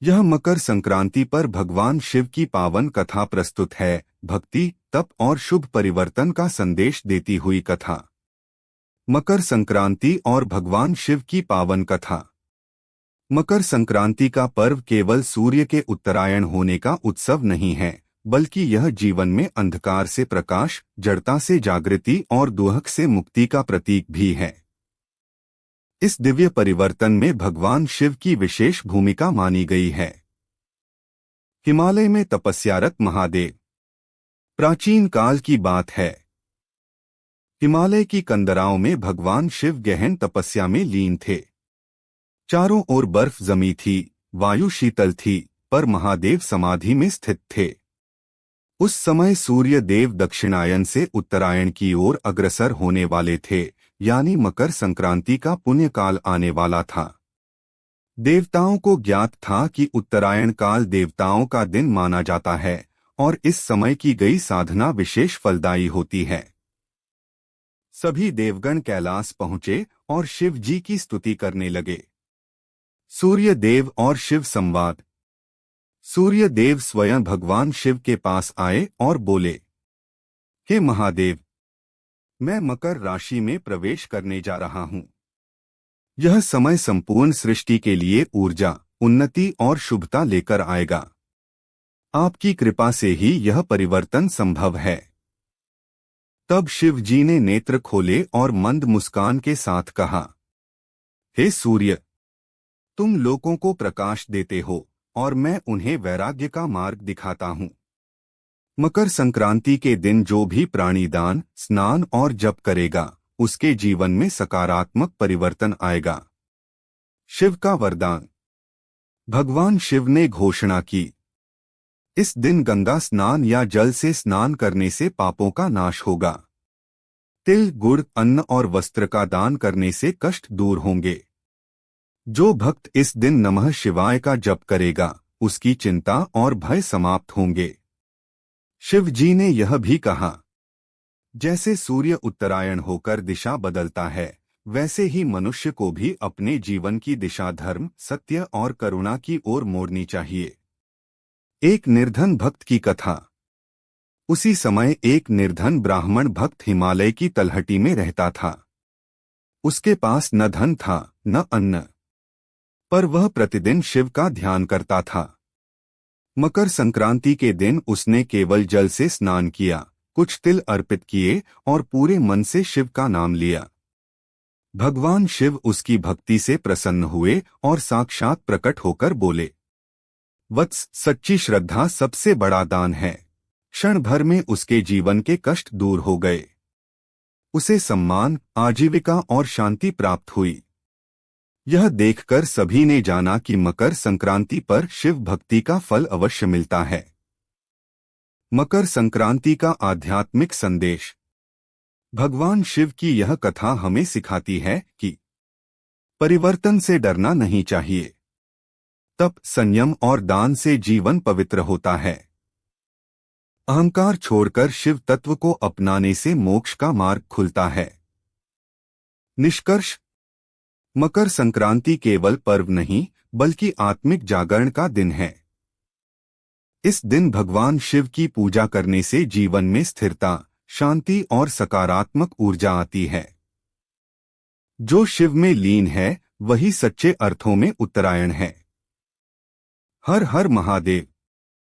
यह मकर संक्रांति पर भगवान शिव की पावन कथा प्रस्तुत है। भक्ति, तप और शुभ परिवर्तन का संदेश देती हुई कथा। मकर संक्रांति और भगवान शिव की पावन कथा। मकर संक्रांति का पर्व केवल सूर्य के उत्तरायण होने का उत्सव नहीं है, बल्कि यह जीवन में अंधकार से प्रकाश, जड़ता से जागृति और दुहक से मुक्ति का प्रतीक भी है। इस दिव्य परिवर्तन में भगवान शिव की विशेष भूमिका मानी गई है। हिमालय में तपस्यारत महादेव। प्राचीन काल की बात है। हिमालय की कंदराओं में भगवान शिव गहन तपस्या में लीन थे। चारों ओर बर्फ जमी थी, वायु शीतल थी, पर महादेव समाधि में स्थित थे। उस समय सूर्य देव दक्षिणायन से उत्तरायण की ओर अग्रसर होने वाले थे, यानी मकर संक्रांति का पुण्यकाल आने वाला था। देवताओं को ज्ञात था कि उत्तरायण काल देवताओं का दिन माना जाता है और इस समय की गई साधना विशेष फलदायी होती है। सभी देवगण कैलाश पहुंचे और शिव जी की स्तुति करने लगे। सूर्य देव और शिव संवाद। सूर्य देव स्वयं भगवान शिव के पास आए और बोले, हे महादेव, मैं मकर राशि में प्रवेश करने जा रहा हूं। यह समय संपूर्ण सृष्टि के लिए ऊर्जा, उन्नति और शुभता लेकर आएगा। आपकी कृपा से ही यह परिवर्तन संभव है। तब शिव जी ने नेत्र खोले और मंद मुस्कान के साथ कहा, हे सूर्य, तुम लोगों को प्रकाश देते हो और मैं उन्हें वैराग्य का मार्ग दिखाता हूं। मकर संक्रांति के दिन जो भी प्राणी दान, स्नान और जप करेगा, उसके जीवन में सकारात्मक परिवर्तन आएगा। शिव का वरदान। भगवान शिव ने घोषणा की, इस दिन गंगा स्नान या जल से स्नान करने से पापों का नाश होगा। तिल, गुड़, अन्न और वस्त्र का दान करने से कष्ट दूर होंगे। जो भक्त इस दिन नमः शिवाय का जप करेगा, उसकी चिंता और भय समाप्त होंगे। शिव जी ने यह भी कहा, जैसे सूर्य उत्तरायण होकर दिशा बदलता है, वैसे ही मनुष्य को भी अपने जीवन की दिशा धर्म, सत्य और करुणा की ओर मोड़नी चाहिए। एक निर्धन भक्त की कथा। उसी समय एक निर्धन ब्राह्मण भक्त हिमालय की तलहटी में रहता था। उसके पास न धन था, न अन्न, पर वह प्रतिदिन शिव का ध्यान करता था। मकर संक्रांति के दिन उसने केवल जल से स्नान किया, कुछ तिल अर्पित किए और पूरे मन से शिव का नाम लिया। भगवान शिव उसकी भक्ति से प्रसन्न हुए और साक्षात प्रकट होकर बोले, वत्स, सच्ची श्रद्धा सबसे बड़ा दान है। क्षण भर में उसके जीवन के कष्ट दूर हो गए। उसे सम्मान, आजीविका और शांति प्राप्त हुई। यह देखकर सभी ने जाना कि मकर संक्रांति पर शिव भक्ति का फल अवश्य मिलता है। मकर संक्रांति का आध्यात्मिक संदेश। भगवान शिव की यह कथा हमें सिखाती है कि परिवर्तन से डरना नहीं चाहिए। तप, संयम और दान से जीवन पवित्र होता है। अहंकार छोड़कर शिव तत्व को अपनाने से मोक्ष का मार्ग खुलता है। निष्कर्ष। मकर संक्रांति केवल पर्व नहीं, बल्कि आत्मिक जागरण का दिन है। इस दिन भगवान शिव की पूजा करने से जीवन में स्थिरता, शांति और सकारात्मक ऊर्जा आती है। जो शिव में लीन है, वही सच्चे अर्थों में उत्तरायण है। हर हर महादेव।